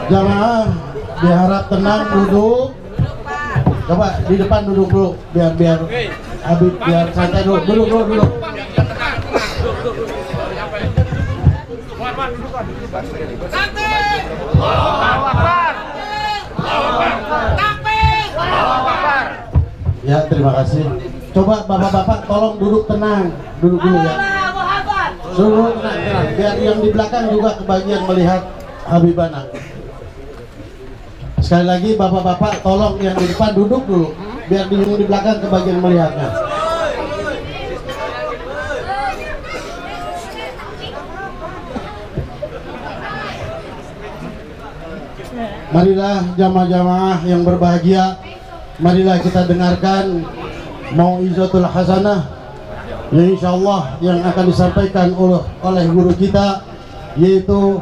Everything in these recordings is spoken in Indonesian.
Jamaah diharap tenang, duduk. Coba di depan duduk dulu, biar Habib biar santai dulu. Duduk. Ya, terima kasih. Coba bapak-bapak tolong duduk tenang, duduk dulu ya. Duduk tenang, biar yang di belakang juga kebagian melihat Habibana. Sekali lagi bapak-bapak tolong yang di depan duduk dulu, biar yang di belakang kebagian melihatnya. Marilah jamaah-jamaah yang berbahagia, marilah kita dengarkan mau'izatul hasanah yang insyaallah yang akan disampaikan oleh guru kita, yaitu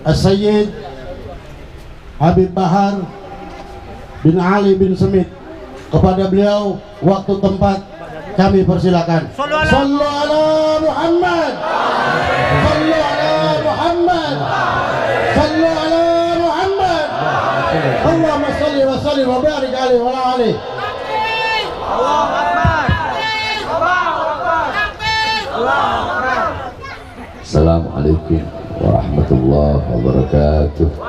As-Sayyid Habib Bahar bin Ali bin Semit. Kepada beliau waktu tempat kami persilakan. Sallu ala Muhammad. Sallu ala Muhammad. Sallu ala Muhammad. Allahumma salli wa sallim wa barik alaihi wa ala alihi. Allahu Akbar. Allahu Akbar. Allahu Akbar. Assalamualaikum warahmatullahi wabarakatuh.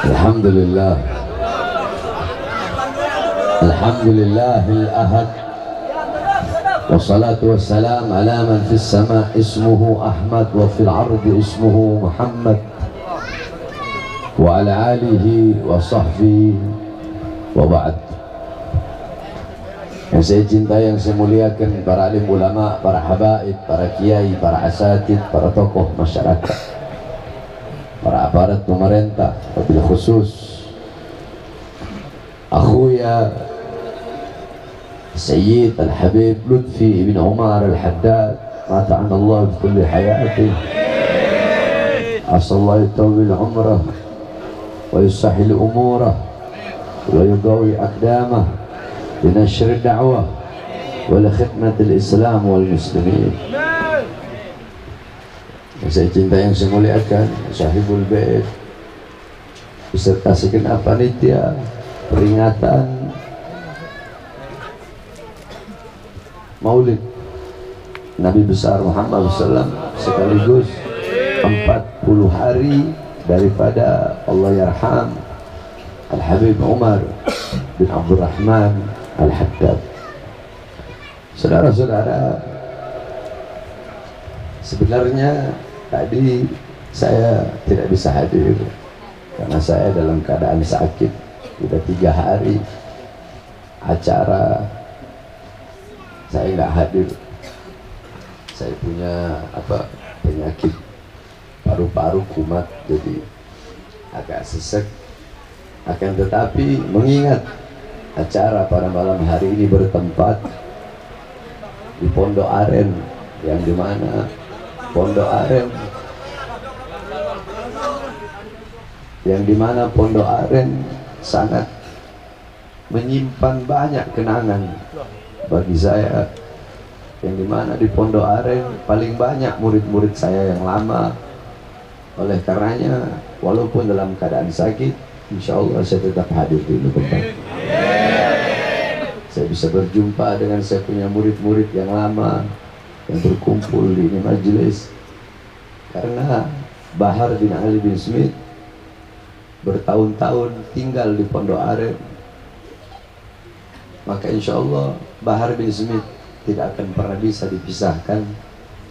Alhamdulillah. Alhamdulillahil ahad. Wassalatu wassalam ala man fis sama ismuhu Ahmad wa fil ardi ismuhu Muhammad wa ala alihi wa sahbihi wa ba'd. Yang saya cintai, yang saya muliakan, para alim ulama, para habaib, para kiai, para asatid, para tokoh masyarakat, para aparat pemerintah, wabil khusus akhuya Sayyid Al-Habib Lutfi ibn Umar Al-Haddad, mata an Allah bi kulli hayati, asallahu yutawil umrah wa yusahil umurah wa yugawi aqdamah binashr da'wah wa li khidmatil islam wal muslimin. Yang saya cintai, yang saya muliakan, sahibul bait beserta segenap panitia peringatan Maulid Nabi besar Muhammad SAW, sekaligus 40 hari daripada Allah yarham Al-Habib Umar bin Abdurrahman Al-Haddad. Saudara-saudara, sebenarnya tadi saya tidak bisa hadir karena saya dalam keadaan sakit. Sudah 3 hari acara saya nggak hadir. Saya punya penyakit paru-paru kumat, jadi agak sesek. Akan tetapi mengingat acara pada malam hari ini bertempat di Pondok Aren, yang dimana Pondok Aren sangat menyimpan banyak kenangan bagi saya, yang dimana di Pondok Aren paling banyak murid-murid saya yang lama. Oleh karenanya, walaupun dalam keadaan sakit, insya Allah saya tetap hadir di tempat. Saya bisa berjumpa dengan saya punya murid-murid yang lama yang berkumpul di ini majelis, karena Bahar bin Ali bin Smith bertahun-tahun tinggal di Pondok Aren, maka insya Allah Bahar bin Smith tidak akan pernah bisa dipisahkan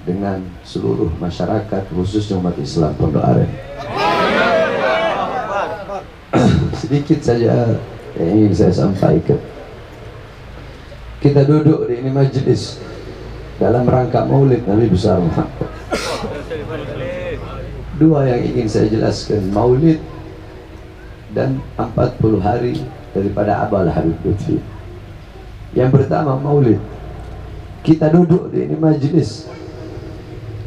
dengan seluruh masyarakat, khususnya umat Islam Pondok Aren. Sedikit saja yang ingin saya sampaikan. Kita duduk di ini majelis dalam rangka Maulid Nabi besar Muhammad. Dua yang ingin saya jelaskan, Maulid dan 40 hari daripada Abul Habib Lutfi. Yang pertama Maulid. Kita duduk di ini majelis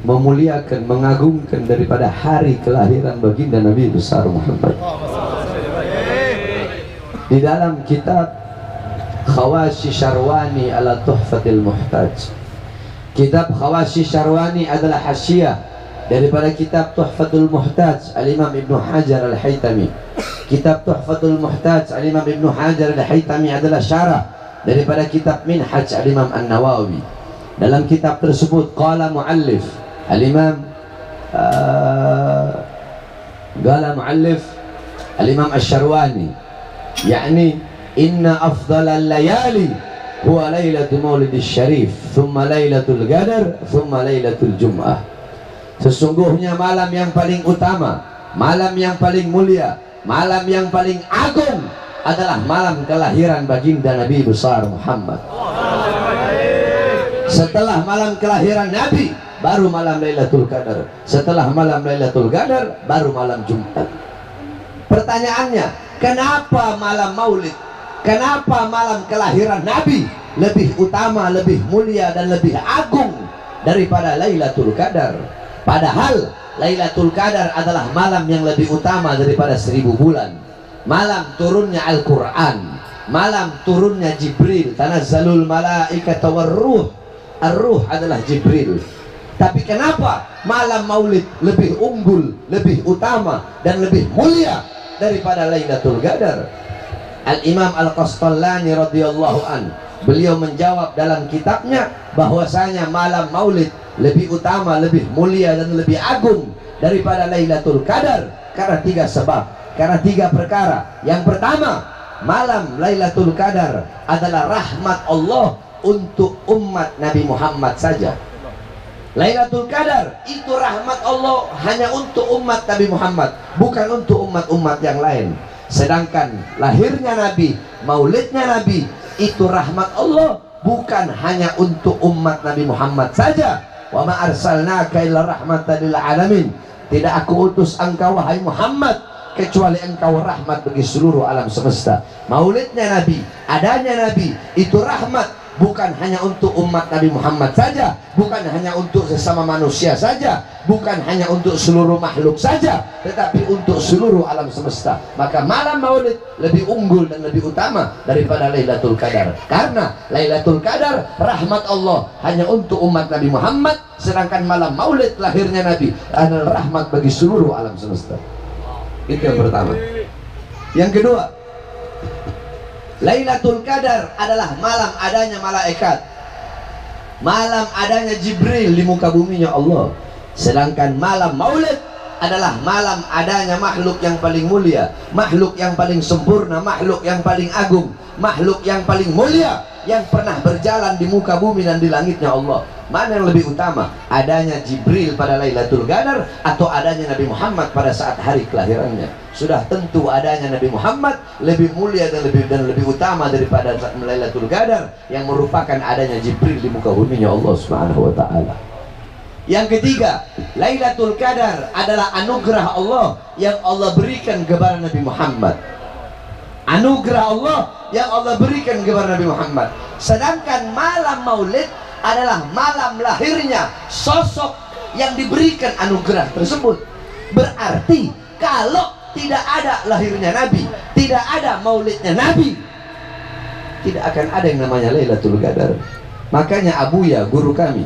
memuliakan, mengagungkan daripada hari kelahiran baginda Nabi besar Muhammad. Di dalam kitab Khawashi Syarwani ala Tuhfatil Muhtaj, kitab Khawashi Syarwani adalah hasyiah daripada kitab Tuhfatul Muhtaj Al-Imam Ibn Hajar Al-Haytami. Kitab Tuhfatul Muhtaj Al-Imam Ibn Hajar Al-Haytami adalah syarah daripada kitab Minhaj Al-Imam An-Nawawi. Dalam kitab tersebut qala muallif Al-Imam qala muallif Al-Imam Asy-Syarwani, yakni inna afdalal layali huwa lailatul maulidis syarif thumma lailatul qadar thumma lailatul jum'ah. Sesungguhnya malam yang paling utama, malam yang paling mulia, malam yang paling agung adalah malam kelahiran baginda Nabi besar Muhammad. Setelah malam kelahiran Nabi baru malam Lailatul Qadar. Setelah malam Lailatul Qadar baru malam Jumat. Pertanyaannya, kenapa malam Maulid, kenapa malam kelahiran Nabi lebih utama, lebih mulia dan lebih agung daripada Lailatul Qadar? Padahal Lailatul Qadar adalah malam yang lebih utama daripada 1000 bulan. Malam turunnya Al-Quran, malam turunnya Jibril, tanazzalul malaikatu warruh. Ar-ruh adalah Jibril. Tapi kenapa malam Maulid lebih unggul, lebih utama dan lebih mulia daripada Lailatul Qadar? Al-Imam Al-Qastallani radhiyallahu an, beliau menjawab dalam kitabnya bahwasanya malam Maulid lebih utama, lebih mulia dan lebih agung daripada Lailatul Qadar karena 3 sebab, karena 3 perkara. Yang pertama, malam Lailatul Qadar adalah rahmat Allah untuk umat Nabi Muhammad saja. Lailatul Qadar itu rahmat Allah hanya untuk umat Nabi Muhammad, bukan untuk umat-umat yang lain. Sedangkan lahirnya Nabi, maulidnya Nabi, itu rahmat Allah bukan hanya untuk umat Nabi Muhammad saja. Wa ma arsalnaka illa rahmatan lil alamin. Tidak aku utus engkau wahai Muhammad kecuali engkau rahmat bagi seluruh alam semesta. Maulidnya Nabi, adanya Nabi itu rahmat bukan hanya untuk umat Nabi Muhammad saja, bukan hanya untuk sesama manusia saja, bukan hanya untuk seluruh makhluk saja, tetapi untuk seluruh alam semesta. Maka malam Maulid lebih unggul dan lebih utama daripada Lailatul Qadar, karena Lailatul Qadar rahmat Allah hanya untuk umat Nabi Muhammad, sedangkan malam Maulid lahirnya Nabi adalah rahmat bagi seluruh alam semesta. Itu yang pertama. Yang kedua, Lailatul Qadar adalah malam adanya malaikat, malam adanya Jibril di muka buminya Allah. Sedangkan malam Maulid adalah malam adanya makhluk yang paling mulia, makhluk yang paling sempurna, makhluk yang paling agung, makhluk yang paling mulia yang pernah berjalan di muka bumi dan di langitnya Allah. Mana yang lebih utama, adanya Jibril pada Lailatul Qadar atau adanya Nabi Muhammad pada saat hari kelahirannya? Sudah tentu adanya Nabi Muhammad lebih mulia dan lebih utama daripada Lailatul Qadar yang merupakan adanya Jibril di muka buminya Allah Subhanahu wa taala. Yang ketiga, Lailatul Qadar adalah anugerah Allah yang Allah berikan kepada Nabi Muhammad. Anugerah Allah yang Allah berikan kepada Nabi Muhammad. Sedangkan malam Maulid adalah malam lahirnya sosok yang diberikan anugerah tersebut. Berarti kalau tidak ada lahirnya Nabi, tidak ada maulidnya Nabi, tidak akan ada yang namanya Lailatul Qadar. Makanya Abuya, guru kami,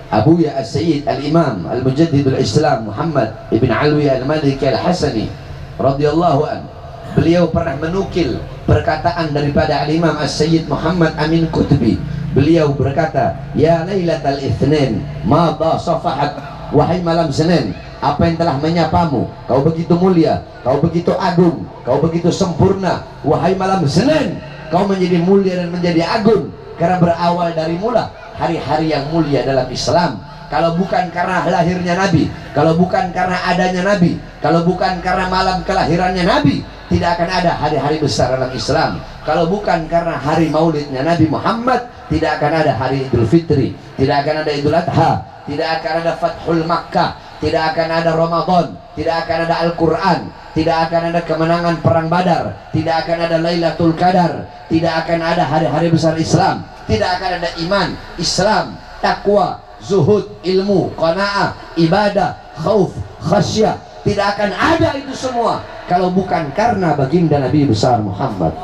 Abuya As-Sayyid Al-Imam Al-Mujaddidul Islam Muhammad Ibn Alwi Al-Maliki Al-Hasani radhiyallahu an, beliau pernah menukil perkataan daripada Al-Imam As-Sayyid Muhammad Amin Qutbi. Beliau berkata, ya Lailatul Itsnin ma safahat, wahai malam Senin apa yang telah menyapamu. Kau begitu mulia, kau begitu agung, kau begitu sempurna. Wahai malam Senin, kau menjadi mulia dan menjadi agung karena berawal dari mula hari-hari yang mulia dalam Islam. Kalau bukan karena lahirnya Nabi, kalau bukan karena adanya Nabi, kalau bukan karena malam kelahirannya Nabi, tidak akan ada hari-hari besar dalam Islam. Kalau bukan karena hari maulidnya Nabi Muhammad, tidak akan ada hari Idul Fitri, tidak akan ada Idul Adha, tidak akan ada Fathul Makkah, tidak akan ada Ramadan, tidak akan ada Al-Quran, tidak akan ada kemenangan Perang Badar, tidak akan ada Lailatul Qadar, tidak akan ada hari-hari besar Islam, tidak akan ada iman, Islam, takwa, zuhud, ilmu, qanaah, ibadah, khauf, khasyah. Tidak akan ada itu semua kalau bukan karena baginda Nabi besar Muhammad.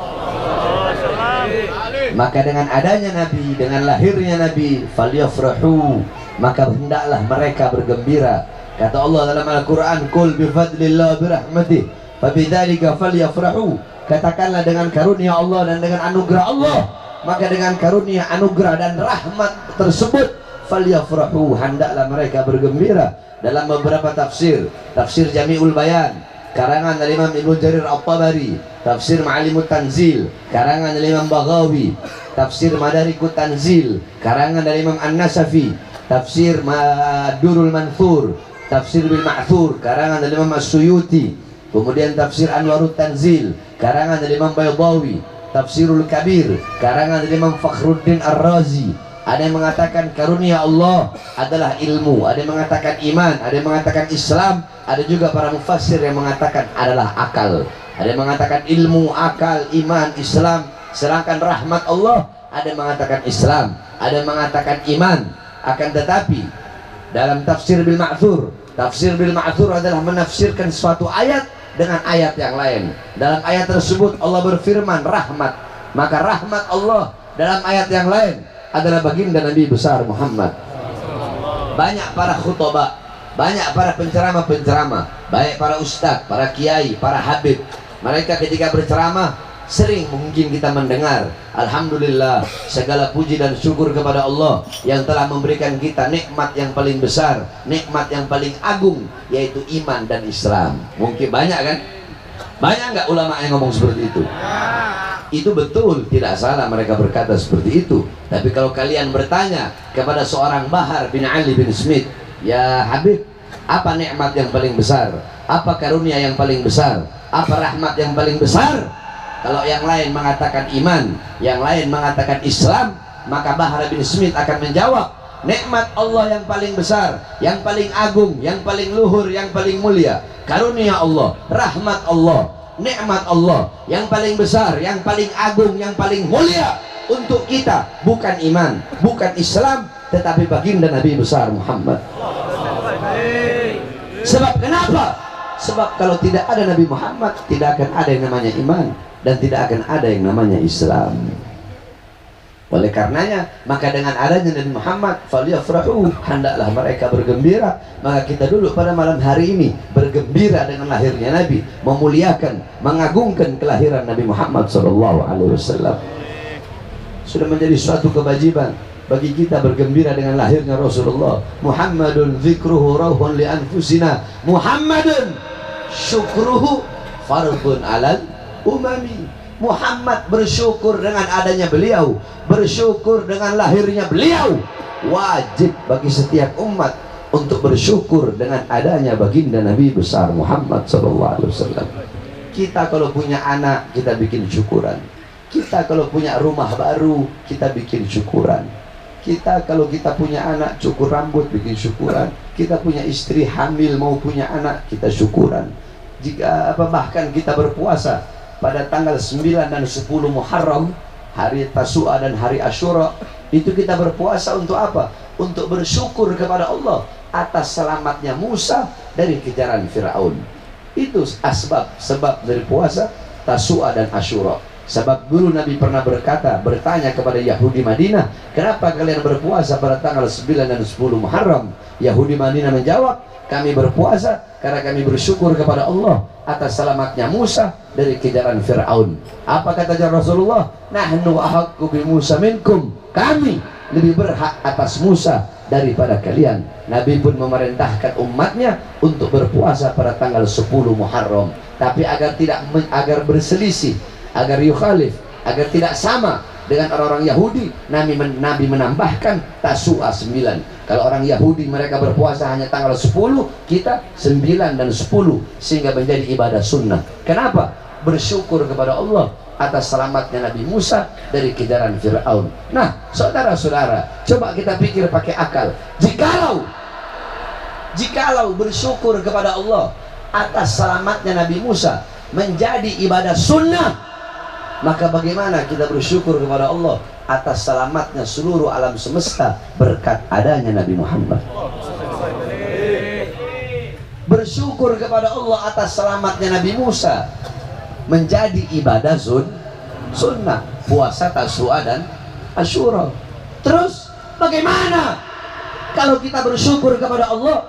Maka dengan adanya Nabi, dengan lahirnya Nabi, falyafrahu, maka hendaklah mereka bergembira. Kata Allah dalam Al-Quran, qul bifadlillah birahmatih fabidzalika falyafrahu. Katakanlah dengan karunia Allah dan dengan anugerah Allah, maka dengan karunia, anugerah dan rahmat tersebut falyafrahu, hendaklah mereka bergembira. Dalam beberapa tafsir, tafsir Jami'ul Bayan karangan dari Imam Ibnu Jarir At-Tabari, tafsir Ma'alimut Tanzil karangan dari Imam Baghawi, tafsir Madarikut Tanzil karangan dari Imam An-Nasafi, tafsir Madurul Manthur, tafsir Bil Ma'thur karangan dari Imam As-Suyuti, kemudian tafsir Anwarut Tanzil karangan dari Imam Baydawi, tafsirul Kabir karangan dari Imam Fakhruddin Ar-Razi. Ada yang mengatakan karunia Allah adalah ilmu, ada yang mengatakan iman, ada yang mengatakan Islam, ada juga para mufassir yang mengatakan adalah akal. Ada yang mengatakan ilmu, akal, iman, Islam. Sedangkan rahmat Allah, ada yang mengatakan Islam, ada yang mengatakan iman. Akan tetapi dalam tafsir Bil Ma'thur, tafsir Bil Ma'thur adalah menafsirkan suatu ayat dengan ayat yang lain. Dalam ayat tersebut Allah berfirman rahmat, maka rahmat Allah dalam ayat yang lain adalah baginda Nabi besar Muhammad. Banyak para khutbah, banyak para penceramah-penceramah, baik para ustadz, para kiai, para habib, mereka ketika berceramah sering mungkin kita mendengar, alhamdulillah, segala puji dan syukur kepada Allah yang telah memberikan kita nikmat yang paling besar, nikmat yang paling agung, yaitu iman dan Islam. Mungkin banyak kan? Banyak nggak ulama yang ngomong seperti itu? Itu betul, tidak salah mereka berkata seperti itu. Tapi kalau kalian bertanya kepada seorang Bahar bin Ali bin Smith, ya Habib, apa nikmat yang paling besar? Apa karunia yang paling besar? Apa rahmat yang paling besar? Kalau yang lain mengatakan iman, yang lain mengatakan Islam, maka Bahar bin Smith akan menjawab, nikmat Allah yang paling besar, yang paling agung, yang paling luhur, yang paling mulia, karunia Allah, rahmat Allah, nikmat Allah yang paling besar, yang paling agung, yang paling mulia untuk kita bukan iman, bukan Islam, tetapi baginda Nabi besar Muhammad. Sebab kenapa? Sebab kalau tidak ada Nabi Muhammad, tidak akan ada yang namanya iman dan tidak akan ada yang namanya Islam. Oleh karenanya, maka dengan adanya Nabi Muhammad, falyafrahu, hendaklah mereka bergembira. Maka kita dulu pada malam hari ini bergembira dengan lahirnya Nabi, memuliakan, mengagungkan kelahiran Nabi Muhammad SAW. Sudah menjadi suatu kewajiban bagi kita bergembira dengan lahirnya Rasulullah. Muhammadun zikruhu rauhun li anfusina, Muhammadun syukruhu fardun alal umami. Muhammad bersyukur dengan adanya beliau, bersyukur dengan lahirnya beliau. Wajib bagi setiap umat untuk bersyukur dengan adanya baginda Nabi besar Muhammad SAW. Kita kalau punya anak, kita bikin syukuran. Kita kalau punya rumah baru, kita bikin syukuran. Kita kalau kita punya anak cukur rambut, bikin syukuran. Kita punya istri hamil mau punya anak, kita syukuran. Jika bahkan kita berpuasa pada tanggal 9 dan 10 Muharram, hari Tasu'a dan hari Asyura, itu kita berpuasa untuk apa? Untuk bersyukur kepada Allah atas selamatnya Musa dari kejaran Fir'aun. Itu sebab dari puasa Tasu'a dan Asyura. Sebab dulu Nabi pernah bertanya kepada Yahudi Madinah, kenapa kalian berpuasa pada tanggal 9 dan 10 Muharram? Yahudi Madinah menjawab, kami berpuasa karena kami bersyukur kepada Allah atas selamatnya Musa dari kejaran Fir'aun. Apa kata Rasulullah? Nahnu ahaqqu bi Musa minkum, kami lebih berhak atas Musa daripada kalian. Nabi pun memerintahkan umatnya untuk berpuasa pada tanggal 10 Muharram, tapi agar berselisih, agar yukhalif, agar tidak sama dengan orang-orang Yahudi, Nabi menambahkan Tasu'a 9. Kalau orang Yahudi mereka berpuasa hanya tanggal 10, kita 9 dan 10, sehingga menjadi ibadah sunnah. Kenapa? Bersyukur kepada Allah atas selamatnya Nabi Musa dari kejaran Fir'aun. Nah, saudara-saudara, coba kita pikir pakai akal. Jikalau bersyukur kepada Allah atas selamatnya Nabi Musa menjadi ibadah sunnah, maka bagaimana kita bersyukur kepada Allah atas selamatnya seluruh alam semesta berkat adanya Nabi Muhammad? Bersyukur kepada Allah atas selamatnya Nabi Musa menjadi ibadah sunnah, puasa Tasu'a dan Asyura. Terus bagaimana kalau kita bersyukur kepada Allah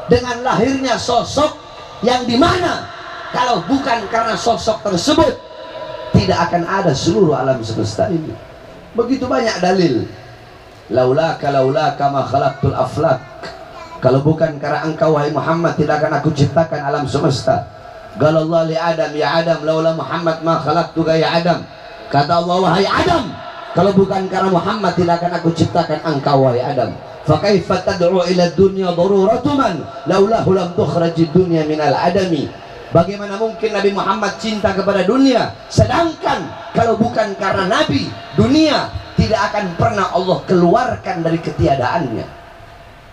dengan lahirnya sosok yang dimana kalau bukan karena sosok tersebut tidak akan ada seluruh alam semesta ini? Begitu banyak dalil. Laulaka ma khalaqtul aflak. Kalau bukan karena engkau wahai Muhammad, tidak akan aku ciptakan alam semesta. Qala Allah li Adam, ya Adam, laula Muhammad ma khalaqtuka ya Adam. Kata Allah, wahai Adam, kalau bukan karena Muhammad, tidak akan aku ciptakan engkau wahai Adam. Fa kaifa tad'u ila dunya daruratuman laulahu lam tukhrajid dunya minal adami. Bagaimana mungkin Nabi Muhammad cinta kepada dunia, sedangkan kalau bukan karena Nabi, dunia tidak akan pernah Allah keluarkan dari ketiadaannya.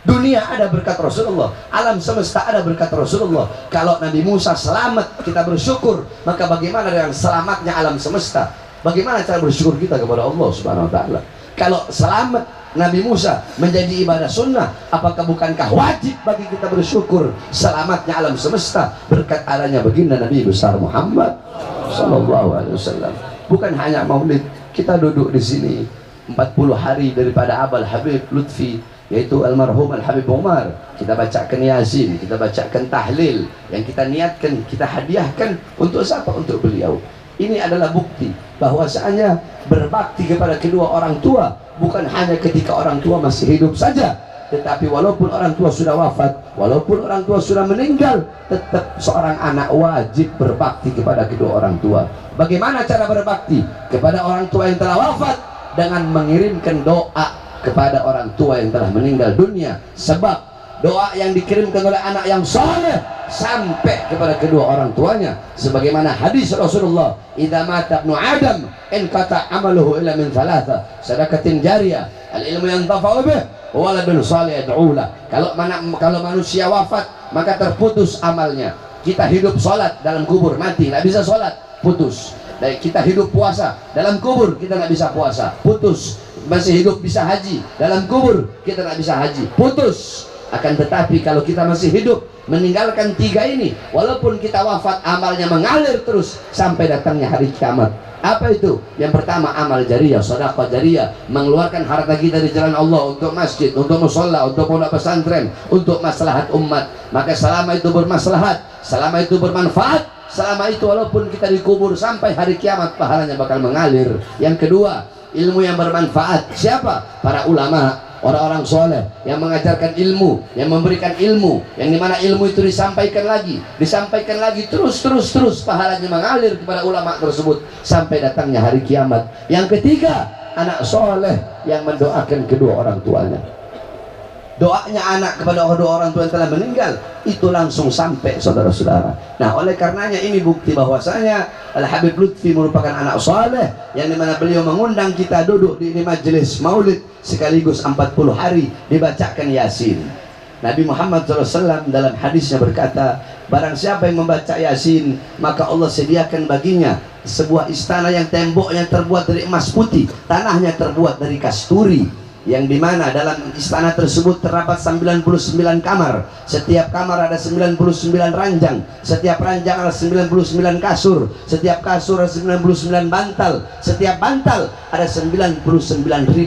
Dunia ada berkat Rasulullah, alam semesta ada berkat Rasulullah. Kalau Nabi Musa selamat, kita bersyukur, maka bagaimana dengan selamatnya alam semesta? Bagaimana cara bersyukur kita kepada Allah Subhanahu wa Ta'ala? Kalau selamat Nabi Musa menjadi ibadah sunnah, apakah bukankah wajib bagi kita bersyukur selamatnya alam semesta berkat adanya baginda Nabi besar Muhammad sallallahu alaihi wasallam? Bukan hanya maulid, kita duduk di sini 40 hari daripada Abul Habib Lutfi, yaitu almarhum Al-Habib Umar. Kita bacakan Yasin, kita bacakan tahlil, yang kita niatkan, kita hadiahkan untuk siapa? Untuk beliau. Ini adalah bukti bahwasanya berbakti kepada kedua orang tua bukan hanya ketika orang tua masih hidup saja, tetapi walaupun orang tua sudah wafat, walaupun orang tua sudah meninggal, tetap seorang anak wajib berbakti kepada kedua orang tua. Bagaimana cara berbakti kepada orang tua yang telah wafat? Dengan mengirimkan doa kepada orang tua yang telah meninggal dunia. Sebab doa yang dikirimkan oleh anak yang saleh sampai kepada kedua orang tuanya, sebagaimana hadis Rasulullah, idza mata ibnu adam in qata amaluhu illa min thalatha sadaqatin jariyah al ilmu yantafa'u bih wa waladun salih yad'u lah. Kalau manusia wafat maka terputus amalnya. Kita hidup salat dalam kubur, mati nggak bisa salat, putus. Dan kita hidup puasa dalam kubur, kita nggak bisa puasa, putus. Masih hidup bisa haji, dalam kubur kita nggak bisa haji, putus. Akan tetapi kalau kita masih hidup meninggalkan tiga ini, walaupun kita wafat, amalnya mengalir terus sampai datangnya hari kiamat. Apa itu? Yang pertama, amal jariyah, sedekah jariyah, mengeluarkan harta kita di jalan Allah untuk masjid, untuk musholla, untuk pondok pesantren, untuk maslahat umat. Maka selama itu bermaslahat, selama itu bermanfaat, selama itu walaupun kita dikubur sampai hari kiamat, pahalanya bakal mengalir. Yang kedua, ilmu yang bermanfaat. Siapa? Para ulama, orang-orang soleh yang mengajarkan ilmu, yang memberikan ilmu, yang dimana ilmu itu disampaikan lagi terus pahalanya mengalir kepada ulama tersebut sampai datangnya hari kiamat. Yang ketiga, anak soleh yang mendoakan kedua orang tuanya. Doanya anak kepada kedua orang tua yang telah meninggal itu langsung sampai, saudara-saudara. Nah, oleh karenanya ini bukti bahwasanya Al-Habib Lutfi merupakan anak soleh yang dimana beliau mengundang kita duduk di majelis maulid sekaligus 40 hari dibacakan Yasin. Nabi Muhammad SAW dalam hadisnya berkata, barang siapa yang membaca Yasin, maka Allah sediakan baginya sebuah istana yang temboknya terbuat dari emas putih, tanahnya terbuat dari kasturi, yang dimana dalam istana tersebut terdapat 99 kamar. Setiap kamar ada 99 ranjang, setiap ranjang ada 99 kasur, setiap kasur ada 99 bantal, setiap bantal ada 99.000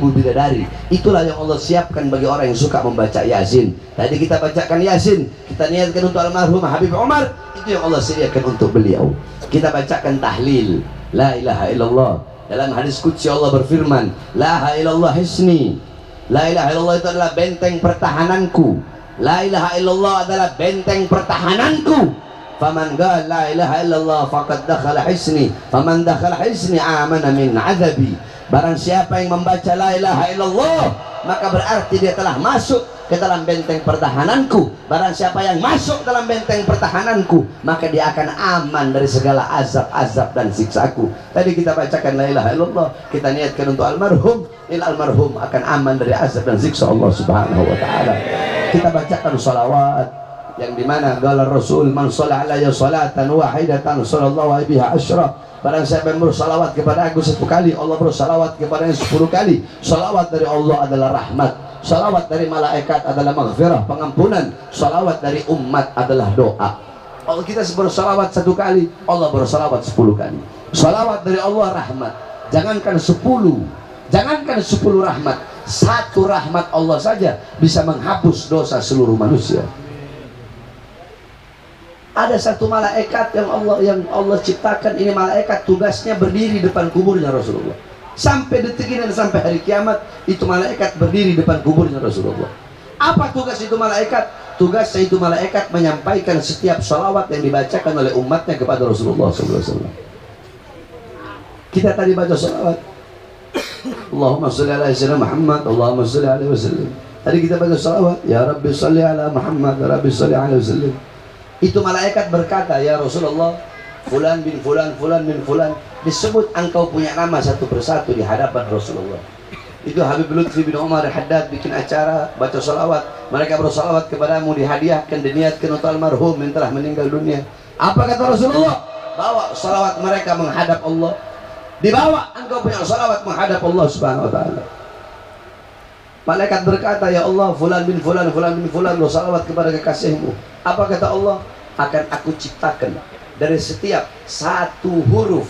bidadari. Itulah yang Allah siapkan bagi orang yang suka membaca Yasin. Tadi kita bacakan Yasin, kita niatkan untuk almarhum Habib Umar, itu yang Allah sediakan untuk beliau. Kita bacakan tahlil, la ilaha illallah. Dalam hadis qudsi Allah berfirman, la ilaha illallah hisni, La ilaha illallah itu adalah benteng pertahananku. La ilaha illallah adalah benteng pertahananku. Faman qala la ilaha illallah faqad dakhala hisni, faman dakhala hisni amana min adzabi. Barang siapa yang membaca la ilaha illallah, maka berarti dia telah masuk ke dalam benteng pertahananku. Barang siapa yang masuk dalam benteng pertahananku, maka dia akan aman dari segala azab-azab dan siksaku. Tadi kita bacakan la ilaha illallah, kita niatkan untuk almarhum, almarhum akan aman dari azab dan siksa Allah Subhanahu wa taala. Kita bacakan salawat yang dimana qala Rasul man shalla alayya salatan wahidatan sallallahu biha asyra. Barang siapa yang bersalawat kepada aku 1 kali, Allah bersalawat kepadanya 10 kali. Salawat dari Allah adalah rahmat, salawat dari malaikat adalah maghfirah, pengampunan, salawat dari umat adalah doa. Kalau kita bersalawat 1 kali, Allah bersalawat 10 kali. Salawat dari Allah rahmat. Jangankan 10 rahmat, 1 rahmat Allah saja bisa menghapus dosa seluruh manusia. Ada 1 malaikat yang Allah ciptakan. Ini malaikat tugasnya berdiri depan kuburnya Rasulullah. Sampai detik ini dan sampai hari kiamat, itu malaikat berdiri depan kuburnya Rasulullah. Apa tugas itu malaikat? Tugasnya itu malaikat menyampaikan setiap salawat yang dibacakan oleh umatnya kepada Rasulullah SAW. Kita tadi baca salawat, Allahumma sholli ala sayyidina Muhammad, Allahumma sholli alaihi wasallam. Tadi kita baca salawat, ya Rabbi sholli ala Muhammad, ya Rabbi sholli alaihi wasallam. Itu malaikat berkata, ya Rasulullah, fulan bin fulan, fulan bin fulan, disebut engkau punya nama satu persatu di hadapan Rasulullah. Itu Habib Lutfi bin Umar Haddad bikin acara baca salawat. Mereka bersalawat kepadamu, dihadiahkan, diniatkan untuk almarhum yang telah meninggal dunia. Apa kata Rasulullah? Bawa salawat mereka menghadap Allah. Dibawa engkau punya salawat menghadap Allah Subhanahu wa taala. Malaikat berkata, ya Allah, fulan bin fulan, fulan bin fulan bersalawat kepada kekasihmu. Apa kata Allah? Akan aku ciptakan dari setiap 1 huruf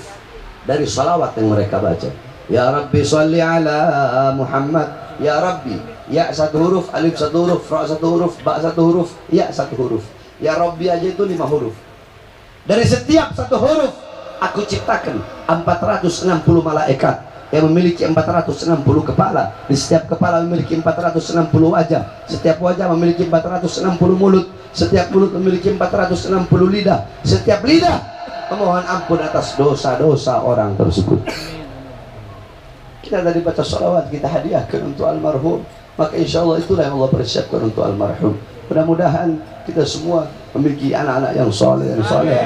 dari salawat yang mereka baca. Ya Rabbi sholli ala Muhammad. Ya Rabbi, ya 1 huruf, alif 1 huruf, ra 1 huruf, ba 1 huruf, ya 1 huruf. Ya Rabbi aja itu 5 huruf. Dari setiap 1 huruf aku ciptakan 460 malaikat yang memiliki 460 kepala. Di setiap kepala memiliki 460 wajah. Setiap wajah memiliki 460 mulut. Setiap mulut memiliki 460 lidah. Setiap lidah memohon ampun atas dosa-dosa orang tersebut. Kita tadi baca salawat, kita hadiahkan untuk almarhum. Maka insya Allah itulah yang Allah persiapkan untuk almarhum. Mudah-mudahan kita semua memiliki anak-anak yang soleh dan soleha.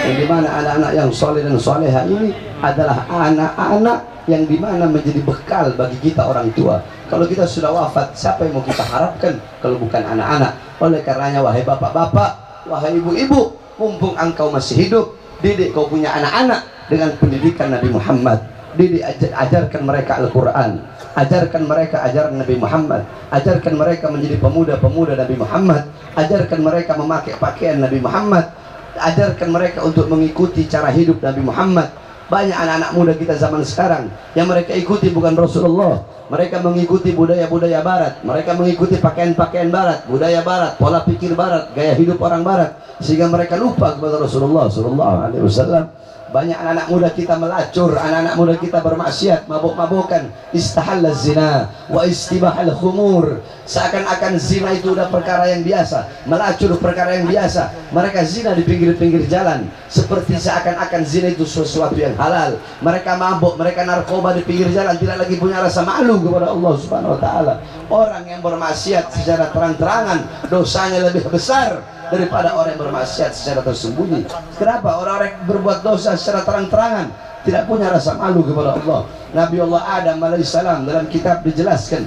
Yang dimana anak-anak yang soleh dan soleha ini adalah anak-anak yang dimana menjadi bekal bagi kita orang tua. Kalau kita sudah wafat, siapa yang mau kita harapkan kalau bukan anak-anak? Oleh karenanya, wahai bapak-bapak, wahai ibu-ibu, mumpung engkau masih hidup, didik kau punya anak-anak dengan pendidikan Nabi Muhammad. Didik, ajarkan mereka Al-Quran, ajarkan mereka ajaran Nabi Muhammad, ajarkan mereka menjadi pemuda-pemuda Nabi Muhammad, ajarkan mereka memakai pakaian Nabi Muhammad, ajarkan mereka untuk mengikuti cara hidup Nabi Muhammad. Banyak anak-anak muda kita zaman sekarang yang mereka ikuti bukan Rasulullah, mereka mengikuti budaya-budaya barat, mereka mengikuti pakaian-pakaian barat, budaya barat, pola pikir barat, gaya hidup orang barat, sehingga mereka lupa kepada Rasulullah SAW. Banyak anak-anak muda kita melacur, anak-anak muda kita bermaksiat, mabuk-mabukan, istahalla zina wa istibahal khumur. Seakan-akan zina itu udah perkara yang biasa, melacur perkara yang biasa. Mereka zina di pinggir-pinggir jalan, seperti seakan-akan zina itu sesuatu yang halal. Mereka mabuk, mereka narkoba di pinggir jalan, tidak lagi punya rasa malu kepada Allah Subhanahu wa taala. Orang yang bermaksiat secara terang-terangan dosanya lebih besar daripada orang yang bermaksiat secara tersembunyi. Kenapa? Orang-orang yang berbuat dosa secara terang-terangan tidak punya rasa malu kepada Allah. Nabi Allah Adam alaihissalam dalam kitab dijelaskan,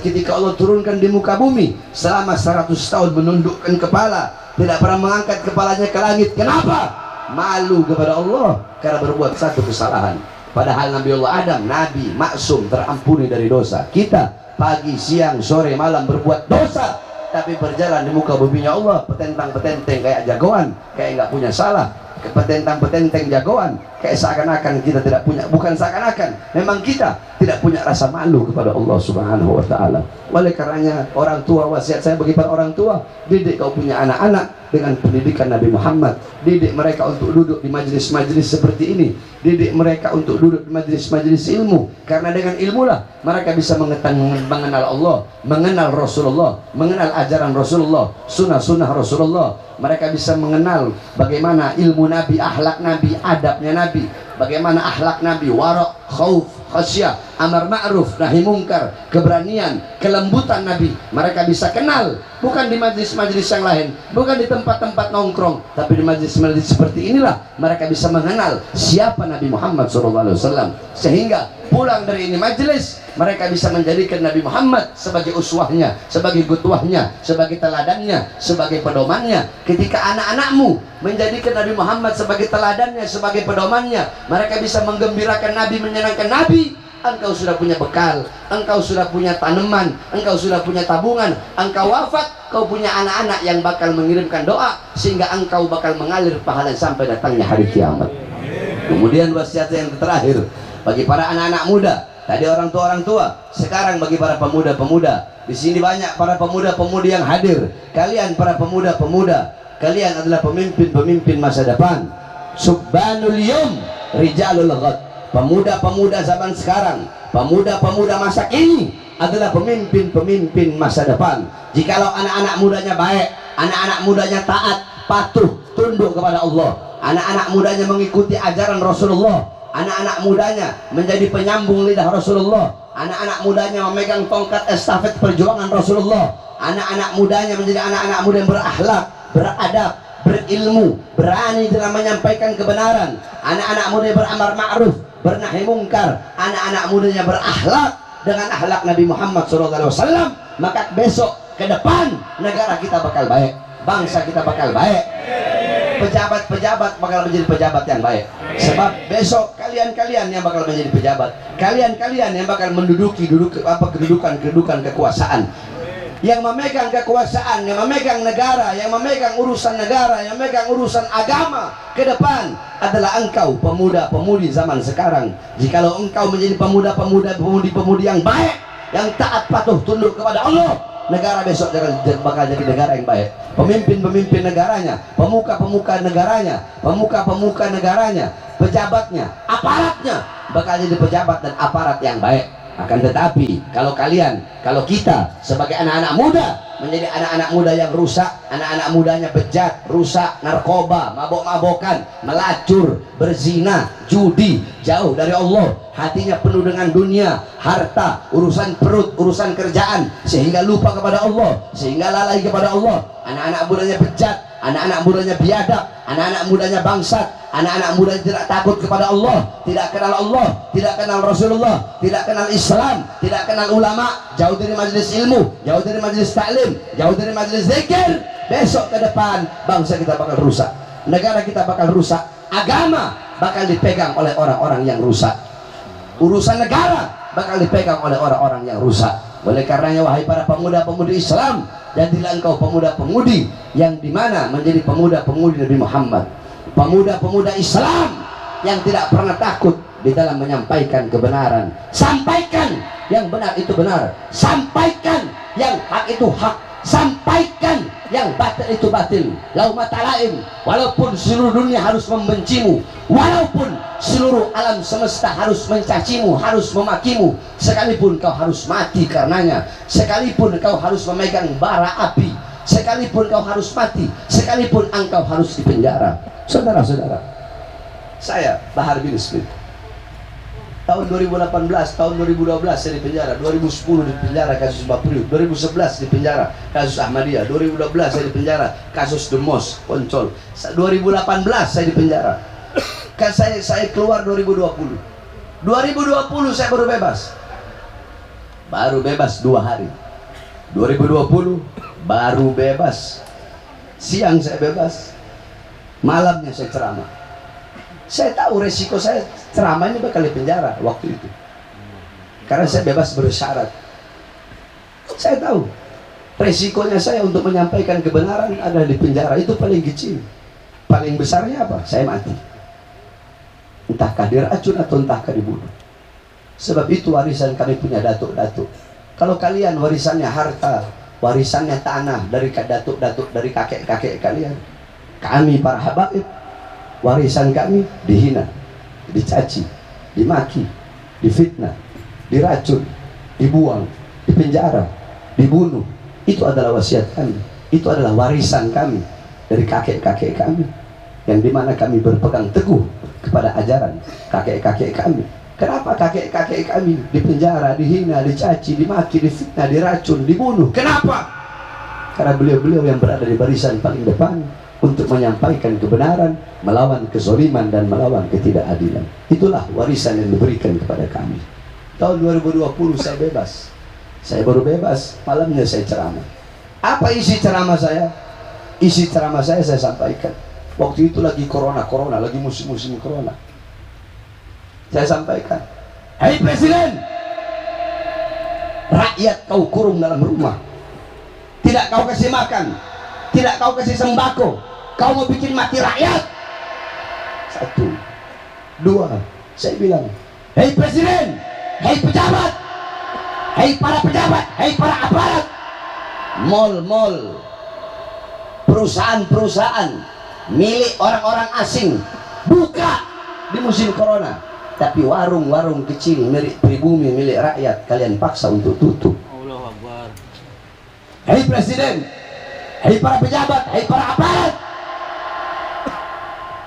ketika Allah turunkan di muka bumi selama 100 tahun menundukkan kepala, tidak pernah mengangkat kepalanya ke langit. Kenapa? Malu kepada Allah karena berbuat satu kesalahan. Padahal Nabi Allah Adam, Nabi maksum, terampuni dari dosa. Kita pagi, siang, sore, malam berbuat dosa, tapi berjalan di muka buminya Allah petentang-petenteng kayak jagoan, kayak nggak punya salah, petentang-petenteng jagoan, kayak seakan-akan kita tidak punya, bukan seakan-akan, memang kita tidak punya rasa malu kepada Allah Subhanahu wa taala. Oleh karenanya, orang tua, wasiat saya bagi para orang tua, didik kau punya anak-anak dengan pendidikan Nabi Muhammad. Didik mereka untuk duduk di majelis-majelis seperti ini. Didik mereka untuk duduk di majelis-majelis ilmu. Karena dengan ilmulah mereka bisa mengenal Allah, mengenal Rasulullah, mengenal ajaran Rasulullah, sunnah-sunnah Rasulullah. Mereka bisa mengenal bagaimana ilmu Nabi, akhlak Nabi, adabnya Nabi, bagaimana akhlak Nabi, warok, khauf, khasyah, amar ma'ruf, nahi mungkar, keberanian, kelembutan Nabi. Mereka bisa kenal, bukan di majelis-majelis yang lain, bukan di tempat-tempat nongkrong, tapi di majelis-majelis seperti inilah mereka bisa mengenal siapa Nabi Muhammad SAW. Sehingga pulang dari ini majelis, mereka bisa menjadikan Nabi Muhammad sebagai uswahnya, sebagai gutuahnya, sebagai teladannya, sebagai pedomannya. Ketika anak-anakmu menjadikan Nabi Muhammad sebagai teladannya, sebagai pedomannya, mereka bisa menggembirakan Nabi, menyenangkan Nabi. Engkau sudah punya bekal, engkau sudah punya tanaman, engkau sudah punya tabungan. Engkau wafat, kau punya anak-anak yang bakal mengirimkan doa, sehingga engkau bakal mengalir pahala sampai datangnya hari kiamat. Kemudian wasiat yang terakhir bagi para anak-anak muda. Tadi orang tua, sekarang bagi para pemuda-pemuda. Di sini banyak para pemuda-pemudi yang hadir. Kalian para pemuda-pemuda, kalian adalah pemimpin-pemimpin masa depan. Subbanul yum, rijalul ghad. Pemuda-pemuda zaman sekarang, pemuda-pemuda masa kini adalah pemimpin-pemimpin masa depan. Jikalau anak-anak mudanya baik, anak-anak mudanya taat, patuh, tunduk kepada Allah, anak-anak mudanya mengikuti ajaran Rasulullah, anak-anak mudanya menjadi penyambung lidah Rasulullah, anak-anak mudanya memegang tongkat estafet perjuangan Rasulullah, anak-anak mudanya menjadi anak-anak muda yang berakhlak, beradab, berilmu, berani dalam menyampaikan kebenaran, anak-anak muda yang beramar ma'ruf, bernahi mungkar, anak-anak mudanya berakhlak dengan akhlak Nabi Muhammad SAW, maka besok ke depan negara kita bakal baik, bangsa kita bakal baik, pejabat-pejabat bakal menjadi pejabat yang baik. Sebab besok kalian-kalian yang bakal menjadi pejabat, kalian-kalian yang bakal menduduki kedudukan kekuasaan, yang memegang kekuasaan, yang memegang negara, yang memegang urusan negara, yang memegang urusan agama ke depan adalah engkau pemuda-pemudi zaman sekarang. Jikalau engkau menjadi pemudi-pemudi yang baik, yang taat patuh tunduk kepada Allah, negara besok bakal jadi negara yang baik. Pemimpin-pemimpin negaranya, pemuka-pemuka negaranya, pemuka-pemuka negaranya, pejabatnya, aparatnya bakal jadi pejabat dan aparat yang baik. Akan tetapi kalau kita sebagai anak-anak muda menjadi anak-anak muda yang rusak, anak-anak mudanya bejat, rusak, narkoba, mabok-mabokan, melacur, berzina, judi, jauh dari Allah, hatinya penuh dengan dunia, harta, urusan perut, urusan kerjaan, sehingga lupa kepada Allah, sehingga lalai kepada Allah. Anak-anak mudanya bejat, anak-anak mudanya biadab, anak-anak mudanya bangsat, anak-anak muda tidak takut kepada Allah, tidak kenal Allah, tidak kenal Rasulullah, tidak kenal Islam, tidak kenal ulama, jauh dari majelis ilmu, jauh dari majelis taklim, jauh dari majelis zikir. Besok ke depan bangsa kita bakal rusak, negara kita bakal rusak, agama bakal dipegang oleh orang-orang yang rusak, urusan negara bakal dipegang oleh orang-orang yang rusak. Oleh karenanya wahai para pemuda-pemudi Islam, jadilah engkau pemuda-pemudi yang dimana menjadi pemuda-pemudi Nabi Muhammad, pemuda-pemuda Islam yang tidak pernah takut di dalam menyampaikan kebenaran. Sampaikan yang benar itu benar, sampaikan yang hak itu hak, sampaikan yang batil itu batil. Lauma talaim, walaupun seluruh dunia harus membencimu, walaupun seluruh alam semesta harus mencacimu, harus memakimu, sekalipun kau harus mati karenanya, sekalipun kau harus memegang bara api, sekalipun kau harus mati, sekalipun engkau harus dipenjara. Saudara-saudara, saya Bahar bin Smith, tahun 2018, tahun 2012 saya di penjara, 2010 di penjara kasus Bapriut, 2011 di penjara kasus Ahmadiyah, 2012 saya di penjara kasus The Mosque Poncol, 2018 saya di penjara. Saya keluar 2020 saya baru bebas 2 hari. 2020 baru bebas, siang saya bebas, malamnya saya ceramah. Saya tahu resiko saya ceramah ini bakal di penjara waktu itu, karena saya bebas bersyarat. Saya tahu resikonya saya untuk menyampaikan kebenaran adalah di penjara. Itu paling kecil, paling besarnya apa? Saya mati, entahkah diracun atau entahkah dibunuh. Sebab itu warisan kami punya datuk-datuk. Kalau kalian warisannya harta, warisannya tanah dari datuk-datuk, dari kakek-kakek kalian. Kami para habaib, warisan kami dihina, dicaci, dimaki, difitnah, diracun, dibuang, dipenjara, dibunuh. Itu adalah wasiat kami, itu adalah warisan kami dari kakek-kakek kami, yang dimana kami berpegang teguh kepada ajaran kakek-kakek kami. Kenapa kakek-kakek kami dipenjara, dihina, dicaci, dimaki, difitnah, diracun, dibunuh? Kenapa? Karena beliau-beliau yang berada di barisan paling depan untuk menyampaikan kebenaran, melawan kezaliman dan melawan ketidakadilan. Itulah warisan yang diberikan kepada kami. Tahun 2020 saya bebas. Saya baru bebas, malamnya saya ceramah. Apa isi ceramah saya? Isi ceramah saya sampaikan. Waktu itu lagi corona, lagi musim-musim corona. Saya sampaikan, hei Presiden, rakyat kau kurung dalam rumah, tidak kau kasih makan, tidak kau kasih sembako, kau mau bikin mati rakyat. Satu, dua, saya bilang, hei Presiden, hei pejabat, hei para pejabat, hei para aparat, mal-mal, perusahaan-perusahaan milik orang-orang asing buka di musim corona. Tapi warung-warung kecil milik pribumi, milik rakyat, kalian paksa untuk tutup. Allahu Akbar. Hei Presiden, hei para pejabat, hei para aparat,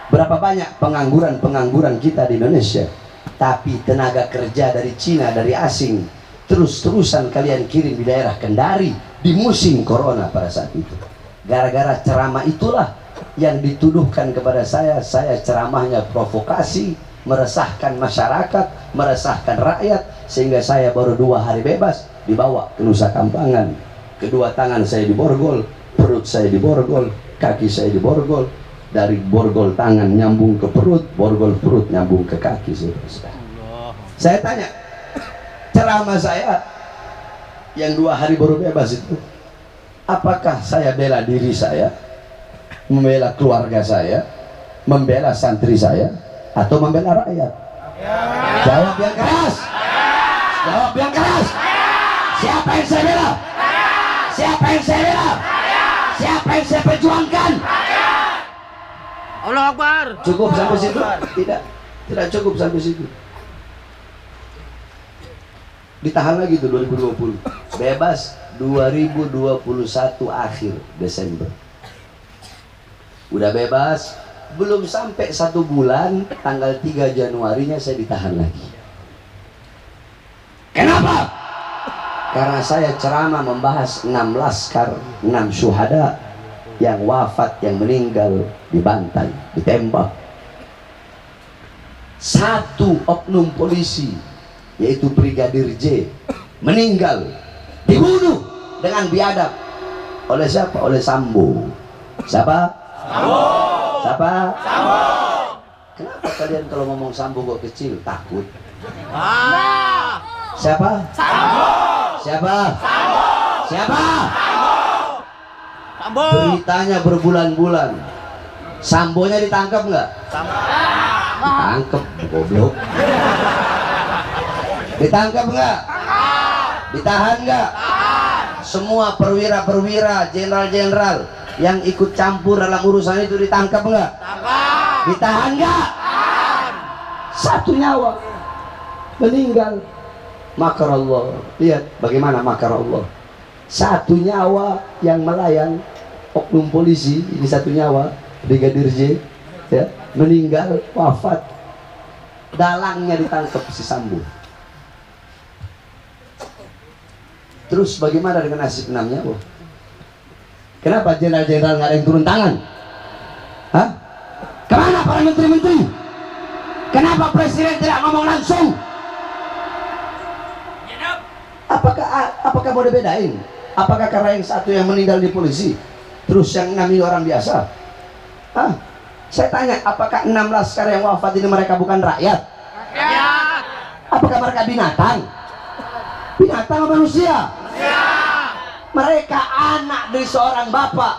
berapa banyak pengangguran kita di Indonesia, tapi tenaga kerja dari Cina, dari asing, terus-terusan kalian kirim di daerah Kendari di musim corona pada saat itu. Gara-gara ceramah itulah yang dituduhkan kepada saya ceramahnya provokasi, meresahkan masyarakat, meresahkan rakyat, sehingga saya baru 2 hari bebas dibawa ke Nusa Kambangan. Kedua tangan saya diborgol, perut saya diborgol, kaki saya diborgol, dari borgol tangan nyambung ke perut, borgol perut nyambung ke kaki. Saya tanya, ceramah saya yang 2 hari baru bebas itu, apakah saya bela diri saya, membela keluarga saya, membela santri saya, atau membela rakyat? Jawab yang keras. Jawab yang keras. Siapa yang saya bela? Siapa yang saya bela? Siapa yang saya perjuangkan? Allahu Akbar. Cukup sampai situ? Tidak cukup sampai situ. Ditahan lagi tuh 2020. Bebas 2021 akhir Desember. Udah bebas, belum sampai 1 bulan, tanggal 3 Januarinya saya ditahan lagi. Kenapa? Karena saya ceramah membahas 6 laskar, 6 syuhada yang wafat, yang meninggal dibantai, ditembak. 1 oknum polisi, yaitu Brigadir J, meninggal, dibunuh dengan biadab. Oleh siapa? Oleh Sambo. Siapa? Sambo. Siapa? Sambo. Kenapa kalian kalau ngomong Sambo kok kecil? Takut. Siapa? Sambo. Siapa? Sambo. Siapa? Sambo. Sambo. Beritanya berbulan-bulan. Sambonya ditangkap nggak? Ditangkap, goblok. Ditangkap nggak? Ditahan nggak? Semua perwira-perwira, jenderal-jenderal yang ikut campur dalam urusan itu ditangkap nggak? Ditahan nggak? 1 nyawa meninggal. Makar Allah. Lihat bagaimana makar Allah. 1 nyawa yang melayang, oknum polisi ini 1 nyawa, Brigadir J, ya, meninggal, wafat. Dalangnya ditangkap si Sambo. Terus bagaimana dengan nasib 6 nyawa? Kenapa jenderal-jenderal nggak ada yang turun tangan? Hah? Kemana para menteri-menteri? Kenapa presiden tidak ngomong langsung? Apakah mau dibedain? Apakah karena yang 1 yang meninggal di polisi, terus yang 6 ini orang biasa? Hah? Saya tanya, apakah 6 laskar yang wafat ini mereka bukan rakyat? Rakyat. Apakah mereka binatang? Binatang atau manusia? Mereka anak dari seorang bapak,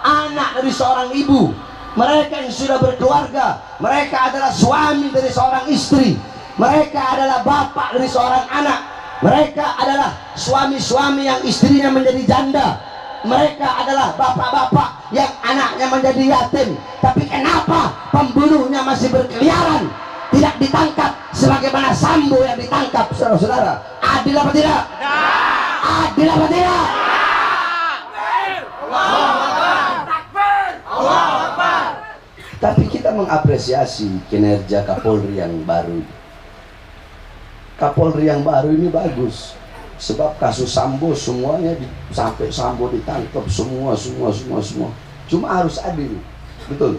anak dari seorang ibu. Mereka yang sudah berkeluarga, mereka adalah suami dari seorang istri, mereka adalah bapak dari seorang anak, mereka adalah suami-suami yang istrinya menjadi janda, mereka adalah bapak-bapak yang anaknya menjadi yatim. Tapi kenapa pembunuhnya masih berkeliaran, tidak ditangkap sebagaimana Sambo yang ditangkap? Saudara-saudara, adil apa tidak? Adil apa tidak? Tapi kita mengapresiasi kinerja Kapolri yang baru. Kapolri yang baru ini bagus, sebab kasus Sambo semuanya sampai Sambo ditangkap semua. Cuma harus adil, betul.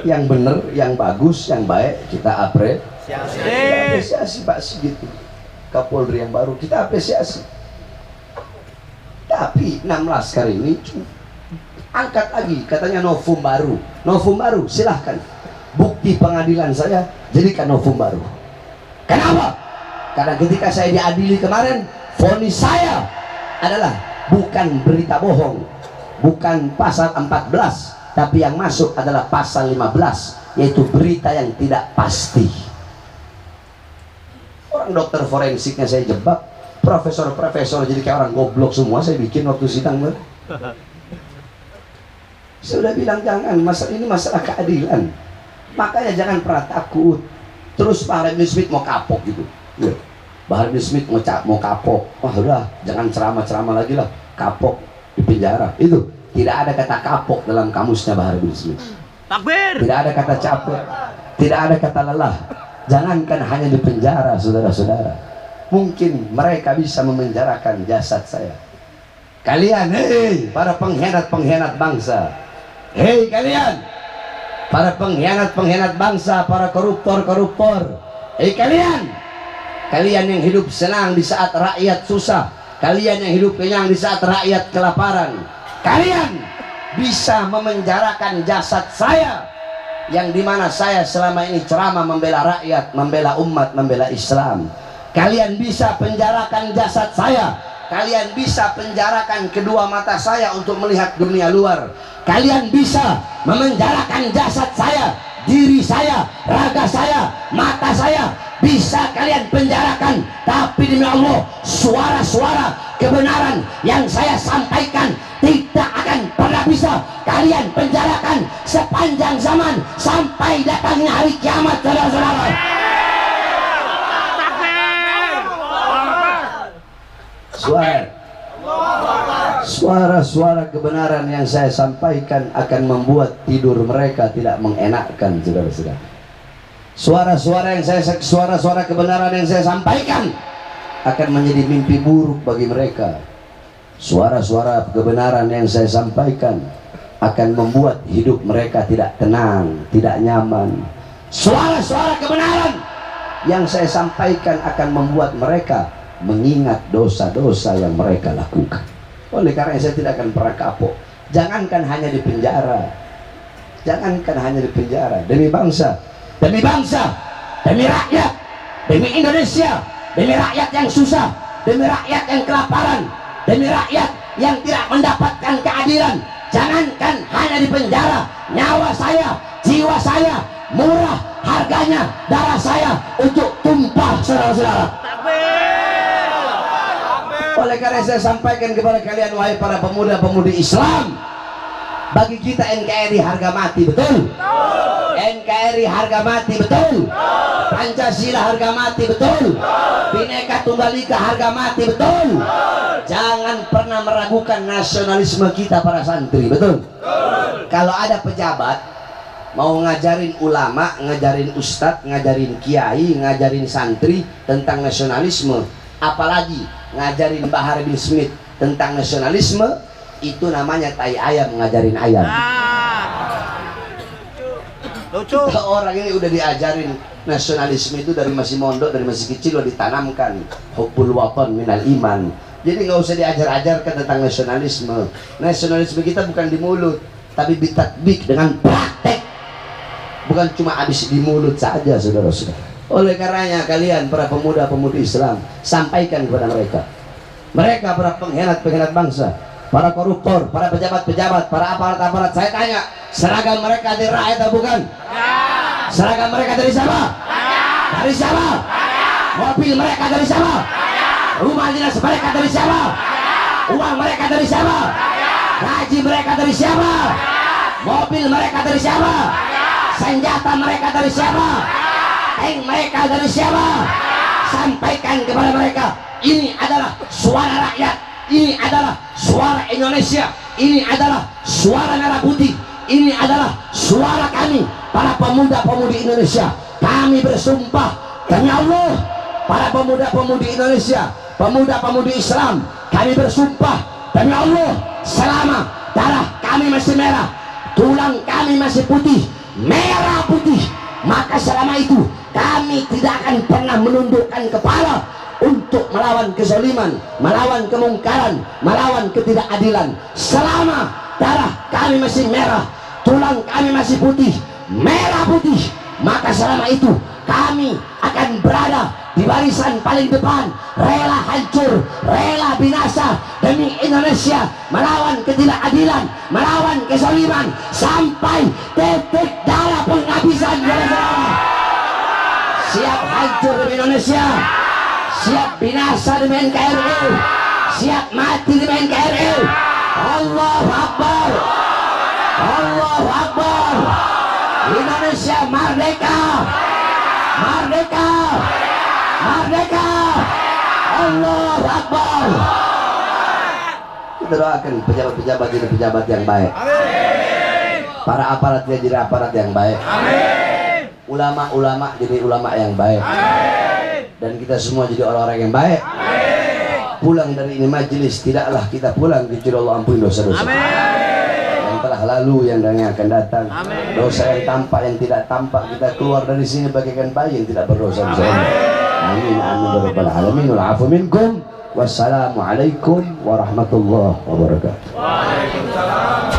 Yang benar, yang bagus, yang baik kita apresiasi Pak Sigit. Kapolri yang baru kita apresiasi. Tapi 16 kali ini angkat lagi, katanya novum baru, silahkan. Bukti pengadilan saya jadikan novum baru. Kenapa? Karena ketika saya diadili kemarin, vonis saya adalah bukan berita bohong, bukan pasal 14, tapi yang masuk adalah pasal 15, yaitu berita yang tidak pasti. Orang dokter forensiknya saya jebak, profesor jadi kayak orang goblok semua saya bikin waktu sidang. Saya udah bilang jangan, ini masalah keadilan, makanya jangan pernah takut. Terus Pak Harvey Smith mau kapok gitu, ya. Pak Harvey Smith mau kapok, wah udah jangan ceramah lagi lah, kapok di penjara. Itu tidak ada kata kapok dalam kamusnya Pak Harvey Smith. Takbir. Tidak ada kata capek, tidak ada kata lelah. Jangankan hanya di penjara, saudara-saudara, mungkin mereka bisa memenjarakan jasad saya. Kalian, hei para pengkhianat bangsa, hei kalian para pengkhianat bangsa, para koruptor, hei kalian yang hidup senang di saat rakyat susah, kalian yang hidup kenyang di saat rakyat kelaparan, kalian bisa memenjarakan jasad saya, yang dimana saya selama ini ceramah membela rakyat, membela umat, membela Islam. Kalian bisa penjarakan jasad saya, kalian bisa penjarakan kedua mata saya untuk melihat dunia luar, kalian bisa memenjarakan jasad saya, diri saya, raga saya, mata saya, bisa kalian penjarakan. Tapi demi Allah, suara-suara kebenaran yang saya sampaikan tidak akan pernah bisa kalian penjarakan sepanjang zaman sampai datangnya hari kiamat, saudara-saudara. Suara-suara kebenaran yang saya sampaikan akan membuat tidur mereka tidak mengenakkan, saudara-saudara. Suara-suara kebenaran yang saya sampaikan akan menjadi mimpi buruk bagi mereka. Suara-suara kebenaran yang saya sampaikan akan membuat hidup mereka tidak tenang, tidak nyaman. Suara-suara kebenaran yang saya sampaikan akan membuat mereka mengingat dosa-dosa yang mereka lakukan. Oleh karena saya tidak akan pernah kapok. Jangankan hanya di penjara, demi bangsa, demi rakyat, demi Indonesia, demi rakyat yang susah, demi rakyat yang kelaparan, demi rakyat yang tidak mendapatkan keadilan. Jangankan hanya di penjara, nyawa saya, jiwa saya murah harganya, darah saya untuk tumpah, saudara-saudara. Oleh karena saya sampaikan kepada kalian, wahai para pemuda-pemudi Islam, bagi kita NKRI harga mati, betul? NKRI harga mati, betul? Pancasila harga mati, betul? Bhinneka Tunggal Ika harga mati, betul? Jangan pernah meragukan nasionalisme kita para santri, betul? Kalau ada pejabat mau ngajarin ulama, ngajarin ustadz, ngajarin kiai, ngajarin santri tentang nasionalisme, apalagi ngajarin Mbah Harvey Smith tentang nasionalisme, itu namanya tai ayam ngajarin ayam. Lucu. Orang ini udah diajarin nasionalisme itu dari masih mondok, dari masih kecil udah ditanamkan hubbul watan minal iman. Jadi nggak usah diajar-ajarkan tentang nasionalisme. Nasionalisme kita bukan di mulut, tapi ditatbik dengan praktek, bukan cuma habis di mulut saja, saudara-saudara. Oleh karenanya kalian para pemuda-pemudi Islam, sampaikan kepada mereka para pengkhianat bangsa, para koruptor, para pejabat-pejabat, para aparat-aparat, saya tanya, seragam mereka dari rakyat atau bukan? Seragam mereka dari siapa? Dari siapa? Mobil mereka dari siapa? Rumah dinas mereka dari siapa? Uang mereka dari siapa? Gaji mereka dari siapa? Mobil mereka dari siapa? Senjata mereka dari siapa? Tank mereka dari siapa? Sampaikan kepada mereka, ini adalah suara rakyat, ini adalah suara Indonesia, ini adalah suara merah putih, ini adalah suara kami, para pemuda-pemudi Indonesia. Kami bersumpah demi Allah, para pemuda-pemudi Indonesia, pemuda-pemudi Islam, kami bersumpah demi Allah, selama darah kami masih merah, tulang kami masih putih, merah putih, maka selama itu kami tidak akan pernah menundukkan kepala untuk melawan kezaliman, melawan kemungkaran, melawan ketidakadilan. Selama darah kami masih merah, tulang kami masih putih, merah putih, maka selama itu kami akan berada di barisan paling depan, rela hancur, rela binasa demi Indonesia, melawan ketidakadilan, melawan kezaliman sampai titik darah penghabisan. Siap hancur demi Indonesia, siap binasa demi NKRI, siap mati demi NKRI. Allahu Akbar, Allahu Akbar. Indonesia merdeka, merdeka, merdeka. Allahu Akbar. Kita doakan pejabat-pejabat jadi pejabat yang baik, para aparat jadi aparat yang baik, ulama-ulama jadi ulama yang baik, dan kita semua jadi orang-orang yang baik. Pulang dari ini majelis, tidaklah kita pulang kecuali Allah ampuni dosa-dosa yang telah lalu, yang akan datang. Dosa yang tampak, yang tidak tampak, kita keluar dari sini bagaikan bayi yang tidak berdosa. Amin amin ya rabbal alamin. Wal afu minkum. Wassalamualaikum warahmatullahi wabarakatuh. Waalaikumsalam.